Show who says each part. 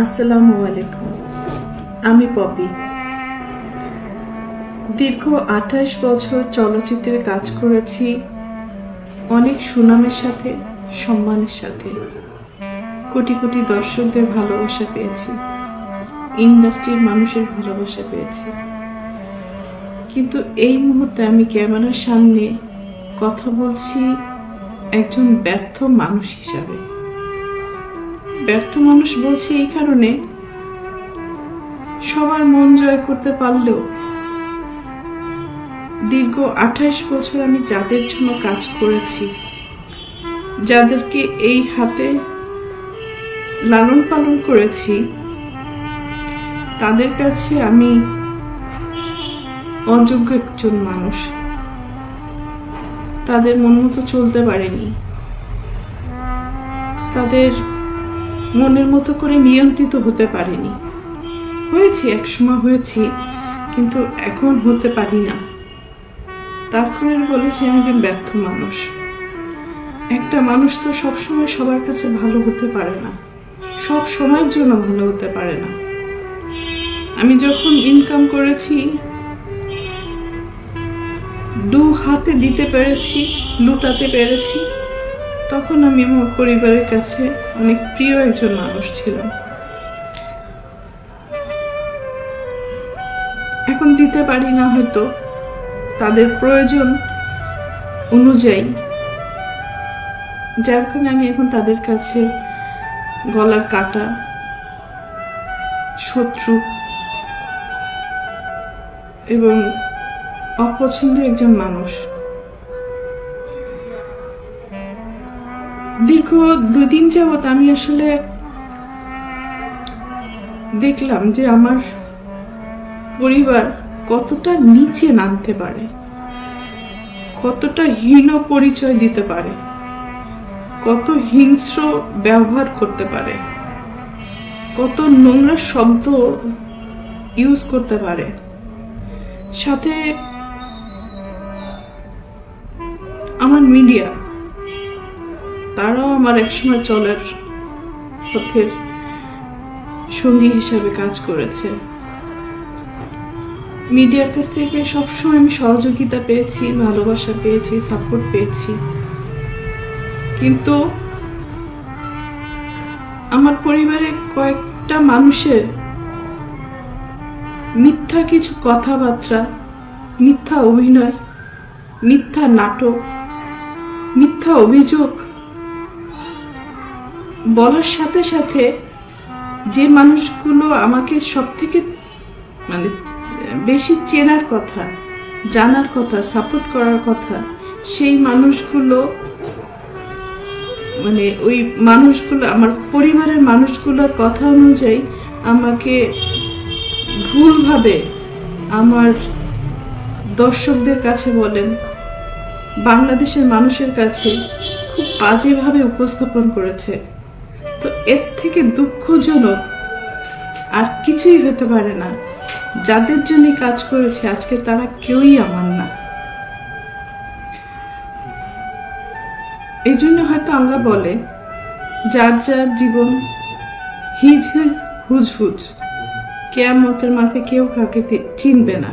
Speaker 1: আসসালামু আলাইকুম। আমি পপি। দীর্ঘ 28 বছর চলচ্চিত্রে কাজ করেছি, অনেক সুনামের সাথে, সম্মানের সাথে। কোটি কোটি দর্শকদের ভালোবাসা পেয়েছি, ইন্ডাস্ট্রির মানুষের ভালোবাসা পেয়েছি। কিন্তু এই মুহূর্তে আমি ক্যামেরার সামনে কথা বলছি একজন ব্যর্থ মানুষ হিসাবে। ব্যর্থ মানুষ বলছি এই কারণে, সবার মন জয় করতে পারলেও দীর্ঘ 28 বছর আমি যাদের জন্য কাজ করেছি, যাদেরকে এই হাতে লালন পালন করেছি, তাদের কাছে আমি অযোগ্য একজন মানুষ। তাদের মন মতো চলতে পারিনি, তাদের মনের মতো করে নিয়ন্ত্রিত হতে পারিনি। হয়েছি, একসময় হয়েছি, কিন্তু এখন হতে পারি না। তারপরে বলেছি আমি একজন ব্যর্থ মানুষ। একটা মানুষ তো সবসময় সবার কাছে ভালো হতে পারে না, সব সময়ের জন্য ভালো হতে পারে না। আমি যখন ইনকাম করেছি, দু হাতে দিতে পেরেছি, লুটাতে পেরেছি, তখন আমি আমার পরিবারের কাছে অনেক প্রিয় একজন মানুষ ছিলাম। এখন দিতে পারি না, হয়তো তাদের প্রয়োজন অনুযায়ী, যার কারণে আমি এখন তাদের কাছে গলার কাটা, শত্রু এবং অপছন্দের একজন মানুষ। দীর্ঘ 2 দিন যাবৎ আমি আসলে দেখলাম যে আমার পরিবার কতটা নিচে নামতে পারে, কতটা হীন পরিচয় দিতে পারে, কত হিংস্র ব্যবহার করতে পারে, কত নোংরা শব্দ ইউজ করতে পারে। সাথে আমার মিডিয়া, তারাও আমার একসময় চলার পথের সঙ্গী হিসাবে কাজ করেছে। মিডিয়ার কাছ থেকে সবসময় আমি সহযোগিতা পেয়েছি, ভালোবাসা পেয়েছি, সাপোর্ট পেয়েছি। কিন্তু আমার পরিবারের কয়েকটা মানুষের মিথ্যা কিছু কথাবার্তা, মিথ্যা অভিনয়, মিথ্যা নাটক, মিথ্যা অভিযোগ বলার সাথে সাথে যে মানুষগুলো আমাকে সব থেকে বেশি চেনার কথা, জানার কথা, সাপোর্ট করার কথা, সেই মানুষগুলো ওই মানুষগুলো, আমার পরিবারের মানুষগুলোর কথা অনুযায়ী আমাকে ভুলভাবে আমার দর্শকদের কাছে বলেন, বাংলাদেশের মানুষের কাছে খুব বাজেভাবে উপস্থাপন করেছে। তো এর থেকে দুঃখজনক আর কিছুই হতে পারে না। যাদের জন্য কাজ করেছে আজকে তারা কেউই আমার না। এই জন্য হয়তো আল্লাহ বলে, যার যার জীবন হিজ হিজ হুজ হুজ, কিয়ামতের মাঠে কেউ কাউকে চিনবে না।